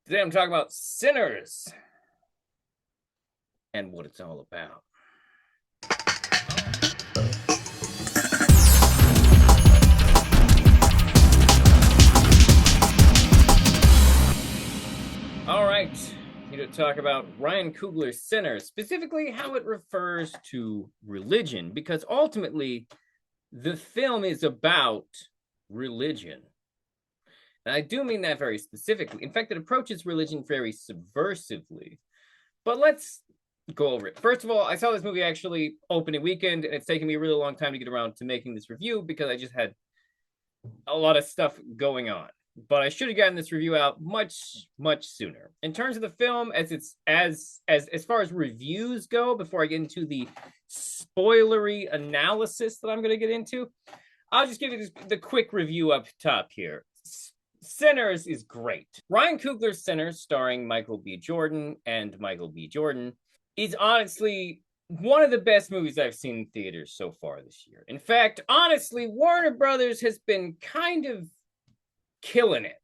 Today I'm talking about Sinners and what it's all about. All right, here to talk about Ryan Coogler's Sinners, specifically how it refers to religion, because ultimately the film is about religion. And I do mean that very specifically. In fact, it approaches religion very subversively. But let's go over it. First of all, I saw this movie actually opening weekend, and it's taken me a really long time to get around to making this review because I just had a lot of stuff going on. But I should have gotten this review out much sooner. In terms of the film, as far as reviews go, before I get into the spoilery analysis that I'm going to get into, I'll just give you the quick review up top here. Sinners is great. Ryan Coogler's Sinners, starring Michael B. Jordan and Michael B. Jordan, is honestly one of the best movies I've seen in theaters so far this year. In fact, honestly, Warner Brothers has been kind of killing it.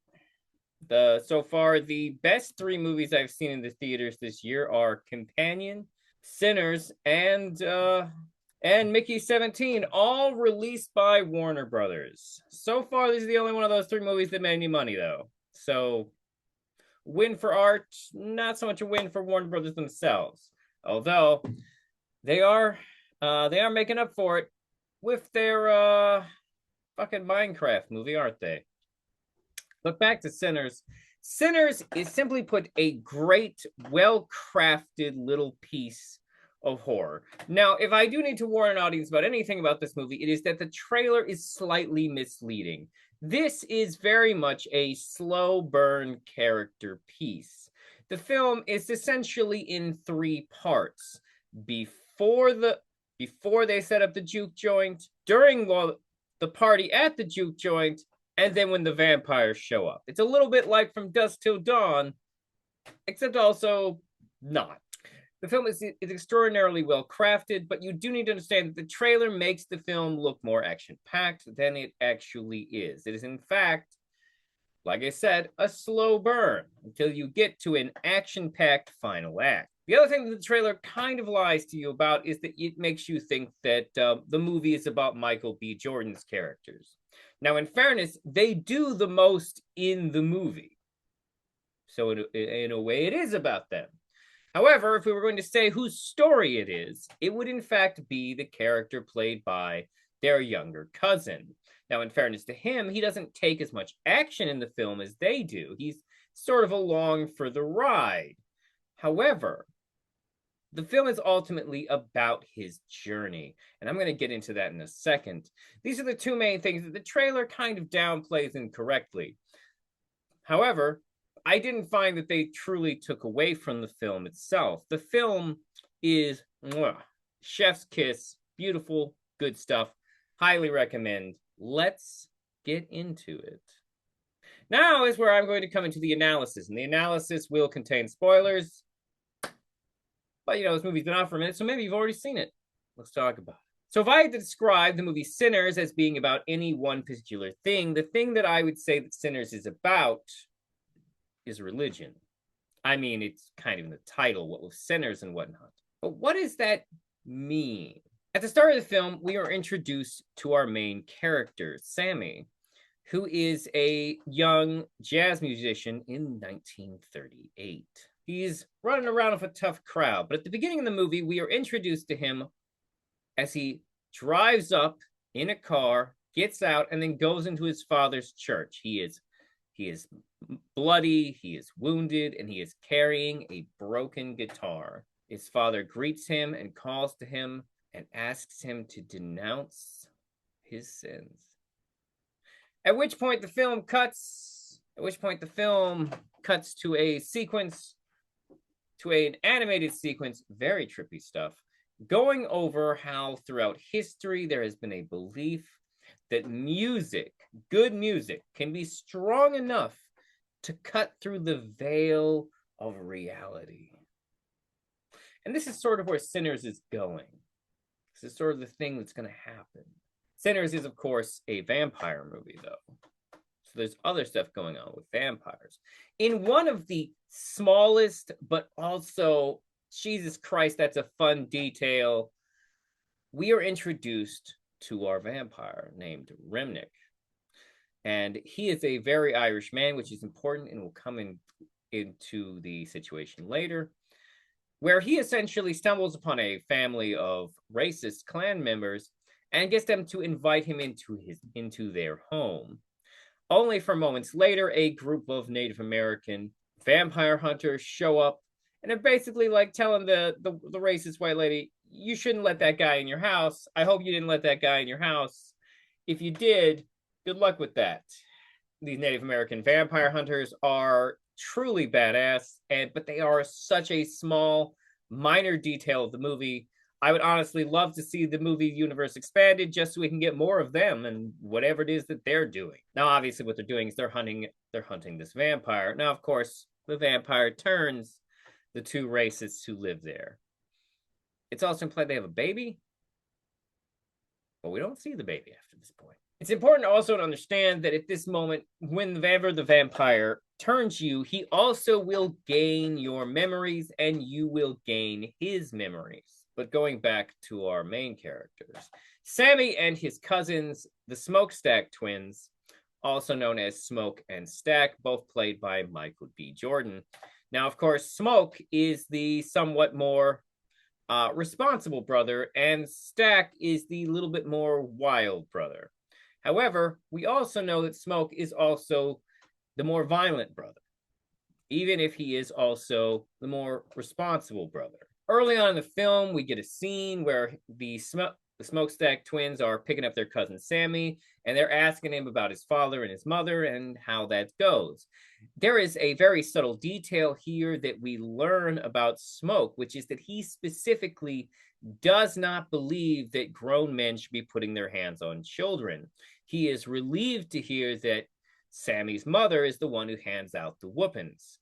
So far, the best three movies I've seen in the theaters this year are Companion, Sinners, and Mickey 17, all released by Warner Brothers. So far, this is the only one of those three movies that made any money, though. So, win for art, not so much a win for Warner Brothers themselves. Although, they are making up for it with their fucking Minecraft movie, aren't they? But back to Sinners. Sinners is, simply put, a great, well-crafted little piece of horror. Now, if I do need to warn an audience about anything about this movie, it is that the trailer is slightly misleading. This is very much a slow burn character piece. The film is essentially in three parts. Before they set up the juke joint, during the party at the juke joint, and then when the vampires show up. It's a little bit like From Dusk Till Dawn, except also not. The film is extraordinarily well crafted, but you do need to understand that the trailer makes the film look more action-packed than it actually is. It is, in fact, like I said, a slow burn until you get to an action-packed final act. The other thing that the trailer kind of lies to you about is that it makes you think that the movie is about Michael B. Jordan's characters. Now, in fairness, they do the most in the movie. So in a way, it is about them. However, if we were going to say whose story it is, it would in fact be the character played by their younger cousin. Now, in fairness to him, he doesn't take as much action in the film as they do. He's sort of along for the ride. However, the film is ultimately about his journey, and I'm going to get into that in a second. These are the two main things that the trailer kind of downplays incorrectly. However, I didn't find that they truly took away from the film itself. The film is chef's kiss, beautiful, good stuff. Highly recommend. Let's get into it. Now is where I'm going to come into the analysis, and the analysis will contain spoilers. But, this movie's been out for a minute, so maybe you've already seen it. Let's talk about it. So if I had to describe the movie Sinners as being about any one particular thing, the thing that I would say that Sinners is about is religion. I mean, it's kind of in the title, what with sinners and whatnot. But what does that mean? At the start of the film, we are introduced to our main character, Sammy, who is a young jazz musician in 1938. He's running around with a tough crowd, but at the beginning of the movie, we are introduced to him as he drives up in a car, gets out, and then goes into his father's church. He is bloody, he is wounded, and he is carrying a broken guitar. His father greets him and calls to him and asks him to denounce his sins. At which point the film cuts to a sequence, to an animated sequence, very trippy stuff, going over how throughout history there has been a belief that music, good music, can be strong enough to cut through the veil of reality. And this is sort of where Sinners is going. This is sort of the thing that's going to happen. Sinners is, of course, a vampire movie, though. So there's other stuff going on with vampires. In one of the smallest, but also, Jesus Christ, that's a fun detail, we are introduced to our vampire named Remnick. And he is a very Irish man, which is important and will come into the situation later, where he essentially stumbles upon a family of racist clan members and gets them to invite him into their home. Only for moments later, a group of Native American vampire hunters show up and are basically like telling the racist white lady, you shouldn't let that guy in your house. I hope you didn't let that guy in your house. If you did, good luck with that. These Native American vampire hunters are truly badass, but they are such a small, minor detail of the movie. I would honestly love to see the movie universe expanded just so we can get more of them and whatever it is that they're doing. Now, obviously, what they're doing is they're hunting this vampire. Now, of course, the vampire turns the two racists who live there. It's also implied they have a baby, but we don't see the baby after this point. It's important also to understand that at this moment, whenever the vampire turns you, he also will gain your memories and you will gain his memories. But going back to our main characters, Sammy and his cousins, the Smokestack twins, also known as Smoke and Stack, both played by Michael B. Jordan. Now, of course, Smoke is the somewhat more responsible brother, and Stack is the little bit more wild brother. However, we also know that Smoke is also the more violent brother, even if he is also the more responsible brother. Early on in the film, we get a scene where the Smokestack twins are picking up their cousin Sammy, and they're asking him about his father and his mother and how that goes. There is a very subtle detail here that we learn about Smoke, which is that he specifically does not believe that grown men should be putting their hands on children. He is relieved to hear that Sammy's mother is the one who hands out the whoopings.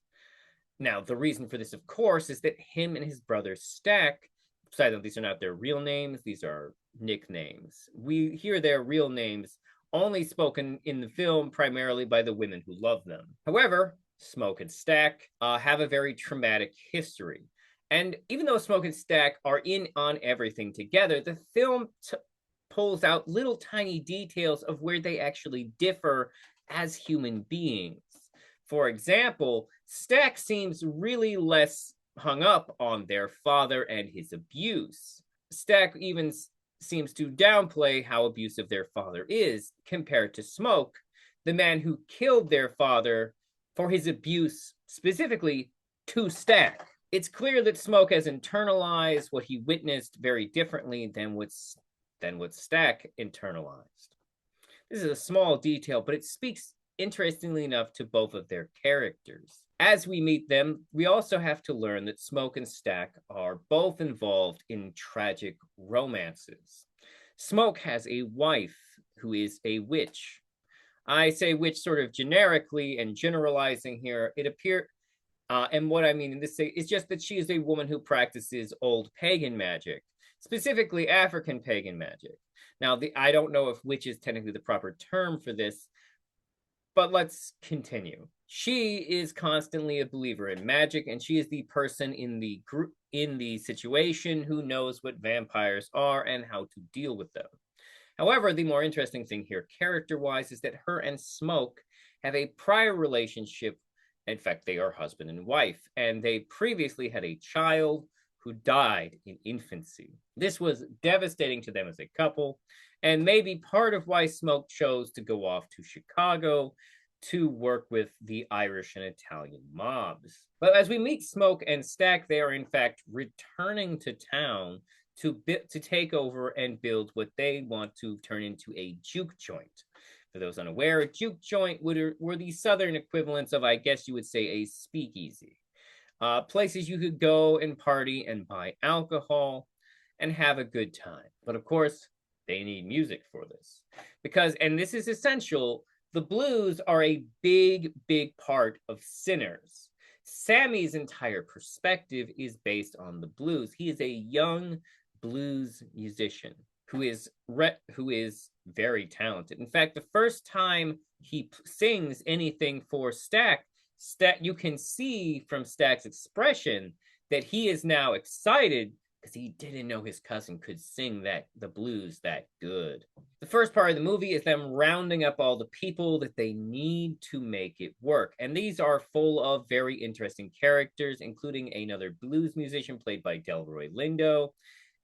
Now, the reason for this, of course, is that him and his brother Stack, besides these are not their real names, these are nicknames. We hear their real names only spoken in the film primarily by the women who love them. However, Smoke and Stack have a very traumatic history. And even though Smoke and Stack are in on everything together, the film pulls out little tiny details of where they actually differ as human beings. For example, Stack seems really less hung up on their father and his abuse. Stack even seems to downplay how abusive their father is compared to Smoke, the man who killed their father for his abuse specifically to Stack. It's clear that Smoke has internalized what he witnessed very differently than what Stack internalized. This is a small detail, but it speaks interestingly enough to both of their characters. As we meet them, we also have to learn that Smoke and Stack are both involved in tragic romances. Smoke has a wife who is a witch. I say witch sort of generically and generalizing here. It appears, and what I mean in this is just that she is a woman who practices old pagan magic, specifically African pagan magic. Now, I don't know if witch is technically the proper term for this, but let's continue. She is constantly a believer in magic, and she is the person in the group, in the situation, who knows what vampires are and how to deal with them. However, the more interesting thing here, character-wise, is that her and Smoke have a prior relationship. In fact, they are husband and wife, and they previously had a child who died in infancy. This was devastating to them as a couple, and maybe part of why Smoke chose to go off to Chicago to work with the Irish and Italian mobs. But as we meet Smoke and Stack, they are in fact returning to town to take over and build what they want to turn into a juke joint. For those unaware, a juke joint were the southern equivalents of, I guess you would say, a speakeasy. Places you could go and party and buy alcohol and have a good time. But of course, they need music for this. Because, and this is essential, the blues are a big, big part of Sinners. Sammy's entire perspective is based on the blues. He is a young blues musician. who is very talented. In fact, the first time he sings anything for Stack, you can see from Stack's expression that he is now excited because he didn't know his cousin could sing the blues that good. The first part of the movie is them rounding up all the people that they need to make it work. And these are full of very interesting characters, including another blues musician played by Delroy Lindo,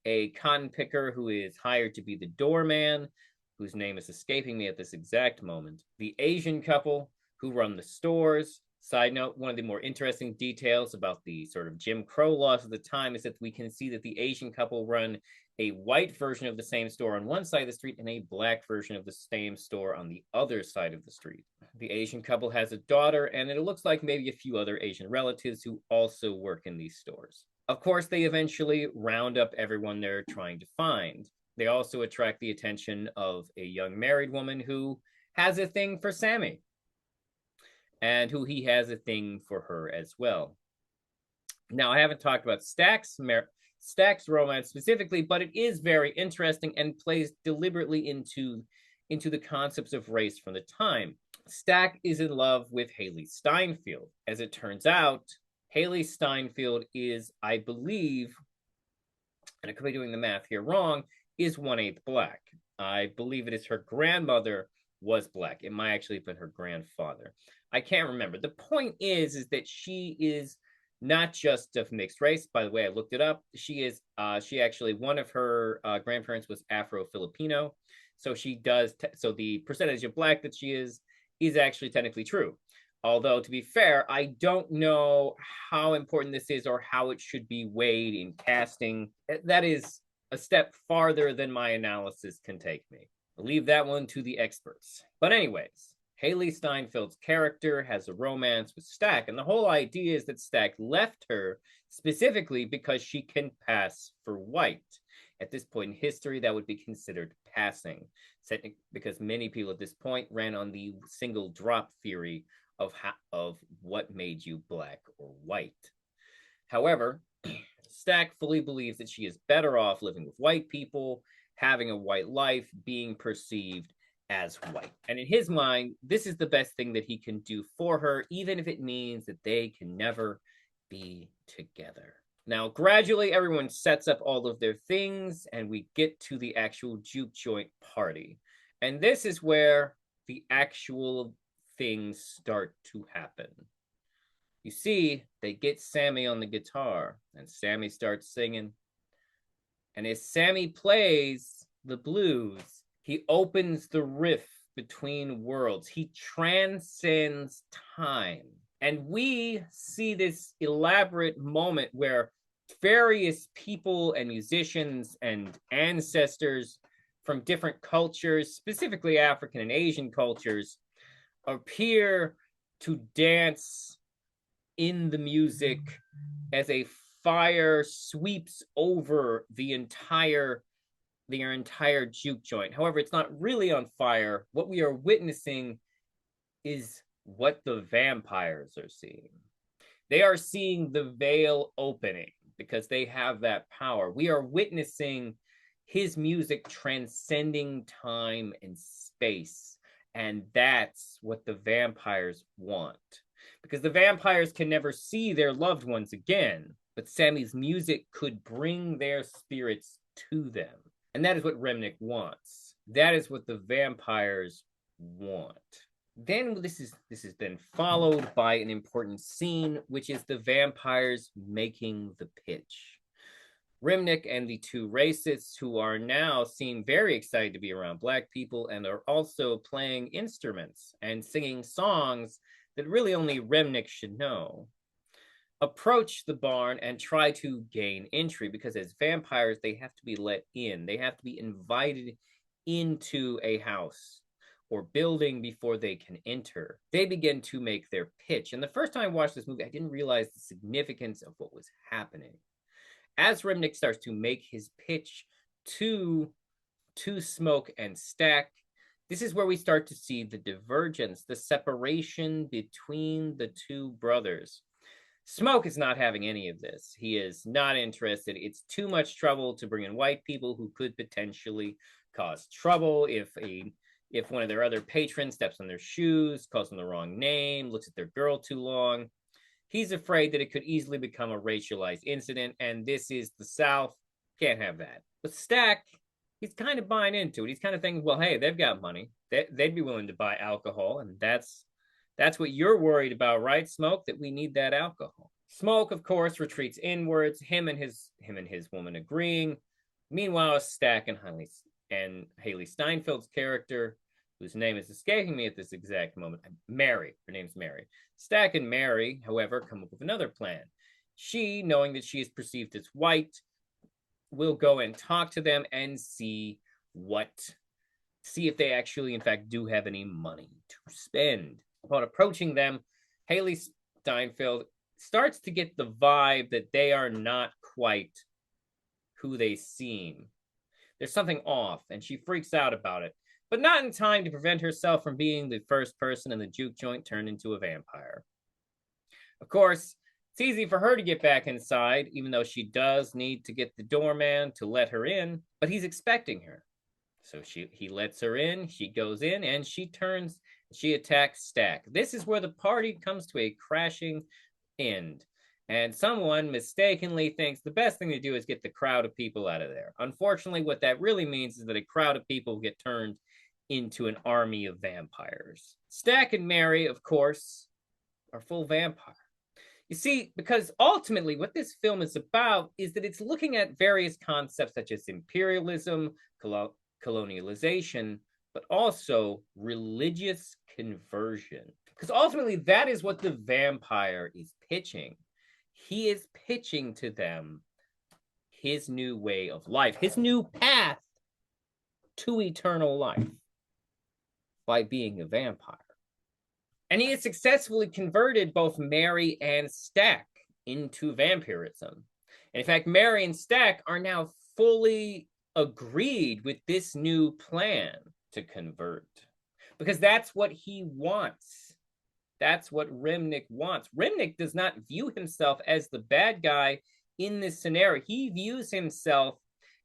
a cotton picker who is hired to be the doorman, whose name is escaping me at this exact moment, the Asian couple who run the stores. Side note, one of the more interesting details about the sort of Jim Crow laws of the time is that we can see that the Asian couple run a white version of the same store on one side of the street and a black version of the same store on the other side of the street. The Asian couple has a daughter, and it looks like maybe a few other Asian relatives who also work in these stores. Of course, they eventually round up everyone they're trying to find. They also attract the attention of a young married woman who has a thing for Sammy, and who he has a thing for her as well. Now, I haven't talked about Stack's romance specifically, but it is very interesting and plays deliberately into the concepts of race from the time. Stack is in love with Haley Steinfeld. As it turns out, Haley Steinfeld is, I believe, and I could be doing the math here wrong, is 1/8 black. I believe it is her grandmother was black. It might actually have been her grandfather. I can't remember. The point is that she is not just of mixed race. By the way, I looked it up. She actually, one of her grandparents was Afro-Filipino. So so the percentage of black that she is actually technically true. Although, to be fair, I don't know how important this is or how it should be weighed in casting. That is a step farther than my analysis can take me. I'll leave that one to the experts. But anyways, Haley Steinfeld's character has a romance with Stack, and the whole idea is that Stack left her specifically because she can pass for white. At this point in history, that would be considered passing, because many people at this point ran on the single drop theory of what made you black or white. However, Stack fully believes that she is better off living with white people, having a white life, being perceived as white. And in his mind, this is the best thing that he can do for her, even if it means that they can never be together. Now, gradually, everyone sets up all of their things, and we get to the actual juke joint party. And this is where the actual things start to happen. You see, they get Sammy on the guitar, and Sammy starts singing. And as Sammy plays the blues, he opens the rift between worlds. He transcends time. And we see this elaborate moment where various people and musicians and ancestors from different cultures, specifically African and Asian cultures, appear to dance in the music as a fire sweeps over the entire juke joint. However, it's not really on fire. What we are witnessing is what the vampires are seeing. They are seeing the veil opening because they have that power. We are witnessing his music transcending time and space. And that's what the vampires want. Because the vampires can never see their loved ones again, but Sammy's music could bring their spirits to them. And that is what Remnick wants. That is what the vampires want. Then this is then followed by an important scene, which is the vampires making the pitch. Remnick and the two racists, who are now seem very excited to be around black people and are also playing instruments and singing songs that really only Remnick should know, approach the barn and try to gain entry, because as vampires, they have to be let in. They have to be invited into a house or building before they can enter. They begin to make their pitch. And the first time I watched this movie, I didn't realize the significance of what was happening. As Remnick starts to make his pitch to Smoke and Stack, this is where we start to see the divergence, the separation between the two brothers. Smoke is not having any of this. He is not interested. It's too much trouble to bring in white people who could potentially cause trouble if one of their other patrons steps on their shoes, calls them the wrong name, looks at their girl too long. He's afraid that it could easily become a racialized incident, and this is the South. Can't have that. But Stack, he's kind of buying into it. He's kind of thinking, well, hey, they've got money. They'd be willing to buy alcohol, and that's what you're worried about, right, Smoke? That we need that alcohol. Smoke, of course, retreats inwards, him and his woman agreeing. Meanwhile, Stack and Haley Steinfeld's character, whose name is escaping me at this exact moment, Mary. Her name's Mary. Stack and Mary, however, come up with another plan. She, knowing that she is perceived as white, will go and talk to them and see if they actually, in fact, do have any money to spend. Upon approaching them, Haley Steinfeld starts to get the vibe that they are not quite who they seem. There's something off, and she freaks out about it, but not in time to prevent herself from being the first person in the juke joint turned into a vampire. Of course, it's easy for her to get back inside, even though she does need to get the doorman to let her in, but he's expecting her. So he lets her in, she goes in, and she attacks Stack. This is where the party comes to a crashing end. And someone mistakenly thinks the best thing to do is get the crowd of people out of there. Unfortunately, what that really means is that a crowd of people get turned into an army of vampires. Stack and Mary, of course, are full vampire. You see, because ultimately what this film is about is that it's looking at various concepts such as imperialism, colonialization, but also religious conversion. Because ultimately that is what the vampire is pitching. He is pitching to them his new way of life, his new path to eternal life by being a vampire. And he has successfully converted both Mary and Stack into vampirism. And in fact, Mary and Stack are now fully agreed with this new plan to convert, because that's what he wants. That's what Remnick wants. Remnick does not view himself as the bad guy in this scenario. He views himself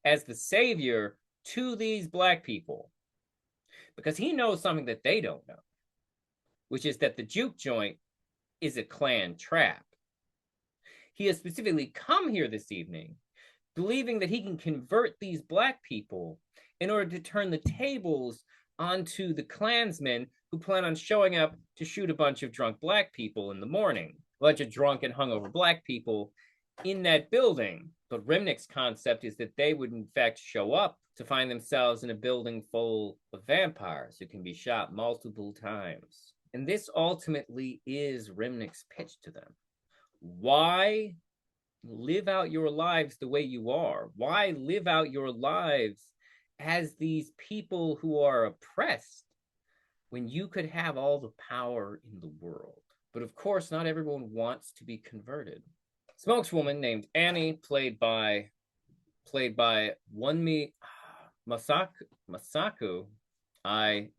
as the savior to these black people, because he knows something that they don't know, which is that the juke joint is a Klan trap. He has specifically come here this evening believing that he can convert these black people in order to turn the tables onto the Klansmen who plan on showing up to shoot a bunch of drunk black people in the morning. A bunch of drunk and hungover black people in that building. But Remnick's concept is that they would in fact show up to find themselves in a building full of vampires who can be shot multiple times. And this ultimately is Remnick's pitch to them. Why live out your lives the way you are? Why live out your lives as these people who are oppressed when you could have all the power in the world? But of course, not everyone wants to be converted. Smoke's woman named Annie, played by Wunmi Masaku. I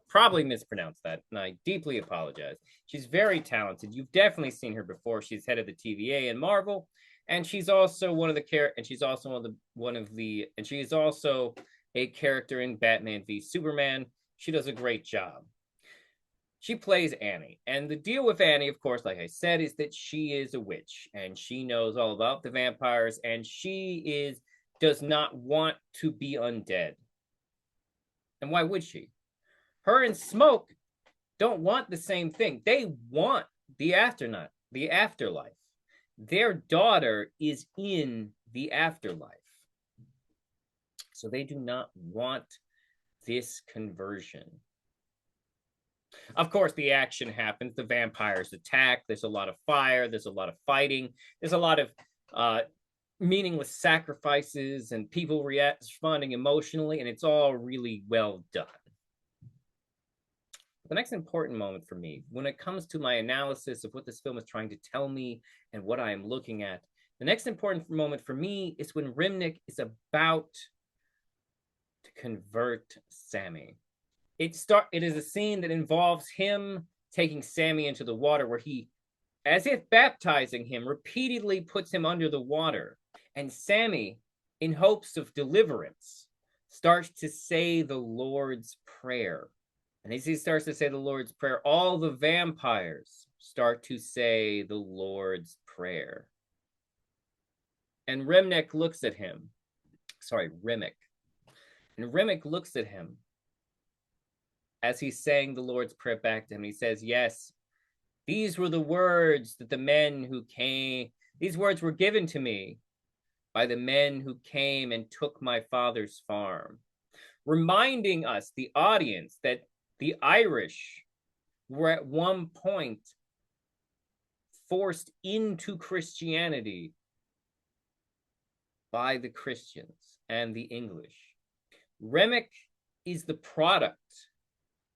probably mispronounced that, and I deeply apologize. She's very talented. You've definitely seen her before. She's head of the TVA in Marvel, and she's also she's also a character in Batman v Superman. She does a great job. She plays Annie, and the deal with Annie, of course, like I said, is that she is a witch, and she knows all about the vampires, and she does not want to be undead. And why would she? Her and Smoke don't want the same thing. They want the afterlife. Their daughter is in the afterlife. So they do not want this conversion. Of course, the action happens. The vampires attack. There's a lot of fire. There's a lot of fighting. There's a lot of meaningless sacrifices and people responding emotionally, and it's all really well done. The next important moment for me, when it comes to my analysis of what this film is trying to tell me and what I am looking at, the next important moment for me is when Remnick is about to convert Sammy. It is a scene that involves him taking Sammy into the water, where he as if baptizing him, repeatedly puts him under the water. And Sammy, in hopes of deliverance, starts to say the Lord's Prayer. And as he starts to say the Lord's Prayer, all the vampires start to say the Lord's Prayer. And Remick looks at him. And Remick looks at him as he's saying the Lord's Prayer back to him. He says, yes, these were the words that the men who came, these words were given to me by the men who came and took my father's farm, reminding us, the audience, that the Irish were at one point forced into Christianity by the Christians and the English. Remick is the product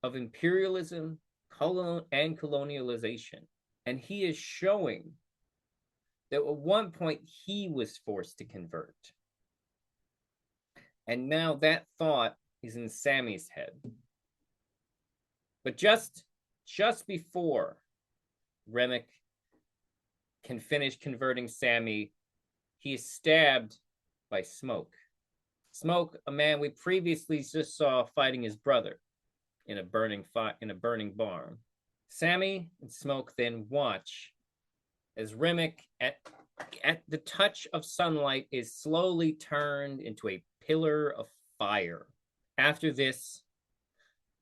of imperialism and colonialization. And he is showing that at one point he was forced to convert. And now that thought is in Sammy's head. But just before Remick can finish converting Sammy, he is stabbed by Smoke. Smoke, a man we previously just saw fighting his brother in a burning barn. Sammy and Smoke then watch as Remick, at the touch of sunlight, is slowly turned into a pillar of fire. After this,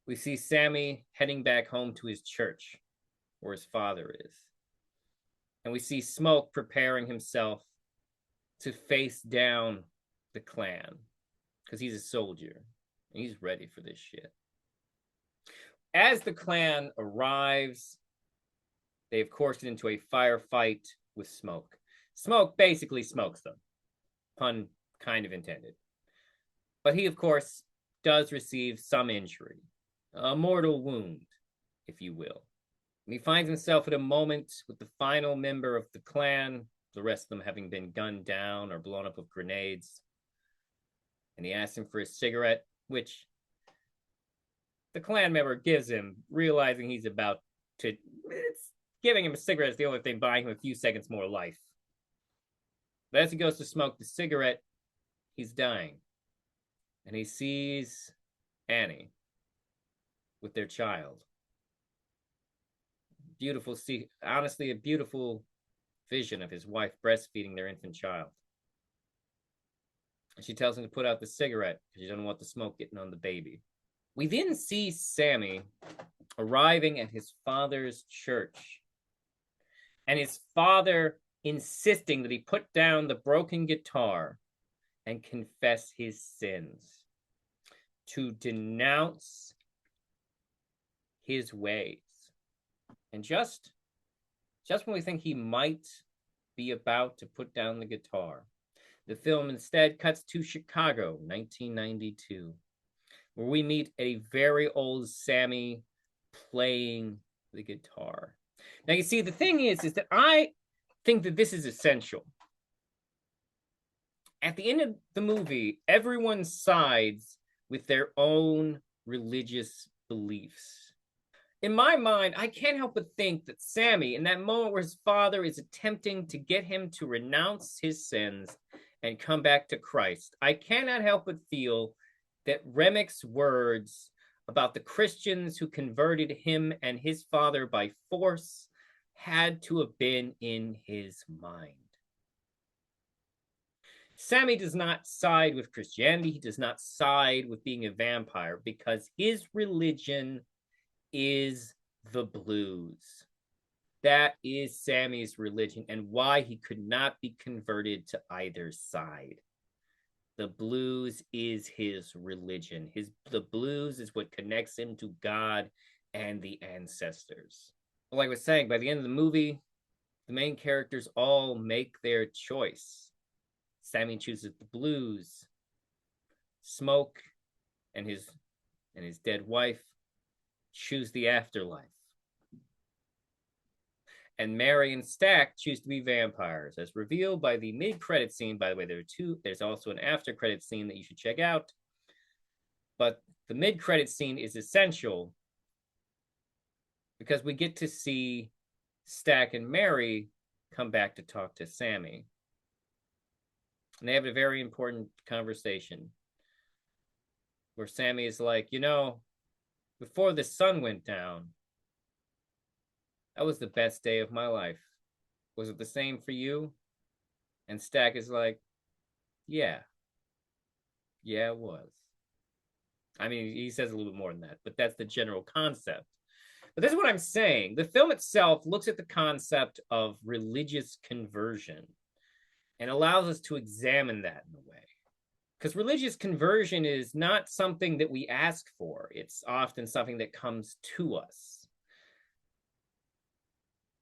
we see Sammy heading back home to his church, where his father is. And we see Smoke preparing himself to face down the clan, because he's a soldier, and he's ready for this shit. As the clan arrives, they of course get into a firefight with Smoke. Smoke basically smokes them, pun kind of intended. But he, of course, does receive some injury, a mortal wound, if you will. And he finds himself at a moment with the final member of the clan, the rest of them having been gunned down or blown up with grenades. And he asks him for a cigarette, which the clan member gives him, realizing he's about to... Giving him a cigarette is the only thing buying him a few seconds more life. But as he goes to smoke the cigarette, he's dying. And he sees Annie with their child. Beautiful, honestly, a beautiful vision of his wife breastfeeding their infant child. And she tells him to put out the cigarette because she doesn't want the smoke getting on the baby. We then see Sammy arriving at his father's church, and his father insisting that he put down the broken guitar and confess his sins, to denounce his ways. And just when we think he might be about to put down the guitar, the film instead cuts to Chicago, 1992, where we meet a very old Sammy playing the guitar. Now, you see, the thing is that I think that this is essential. At the end of the movie, everyone sides with their own religious beliefs. In my mind, I can't help but think that Sammy, in that moment where his father is attempting to get him to renounce his sins and come back to Christ, I cannot help but feel that Remick's words about the Christians who converted him and his father by force had to have been in his mind. Sammy does not side with Christianity. He does not side with being a vampire because his religion is the blues. That is Sammy's religion and why he could not be converted to either side. The blues is his religion. The blues is what connects him to God and the ancestors. Like I was saying, by the end of the movie, the main characters all make their choice. Sammy chooses the blues. Smoke and his dead wife choose the afterlife. And Mary and Stack choose to be vampires, as revealed by the mid-credit scene. By the way, there's also an after-credit scene that you should check out. But the mid-credit scene is essential because we get to see Stack and Mary come back to talk to Sammy. And they have a very important conversation where Sammy is like, before the sun went down, that was the best day of my life. Was it the same for you? And Stack is like, yeah, yeah, it was. I mean, he says a little bit more than that, but that's the general concept. But this is what I'm saying. The film itself looks at the concept of religious conversion and allows us to examine that in a way. Because religious conversion is not something that we ask for, it's often something that comes to us.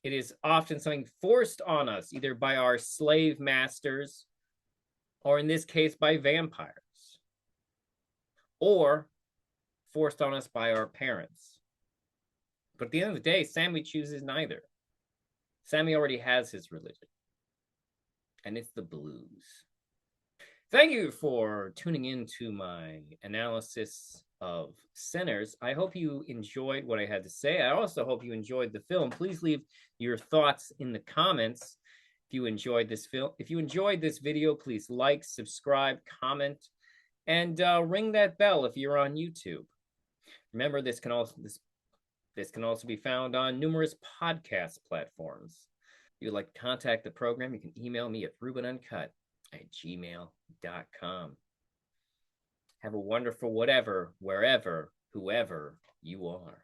It is often something forced on us, either by our slave masters, or in this case, by vampires, or forced on us by our parents. But at the end of the day, Sammy chooses neither. Sammy already has his religion, and it's the blues. Thank you for tuning in to my analysis of Sinners. I hope you enjoyed what I had to say. I also hope you enjoyed the film. Please leave your thoughts in the comments if you enjoyed this film. If you enjoyed this video, please like, subscribe, comment, and ring that bell if you're on YouTube. Remember, this can also be found on numerous podcast platforms. If you'd like to contact the program, you can email me at rubenuncut@gmail.com. Have a wonderful whatever, wherever, whoever you are.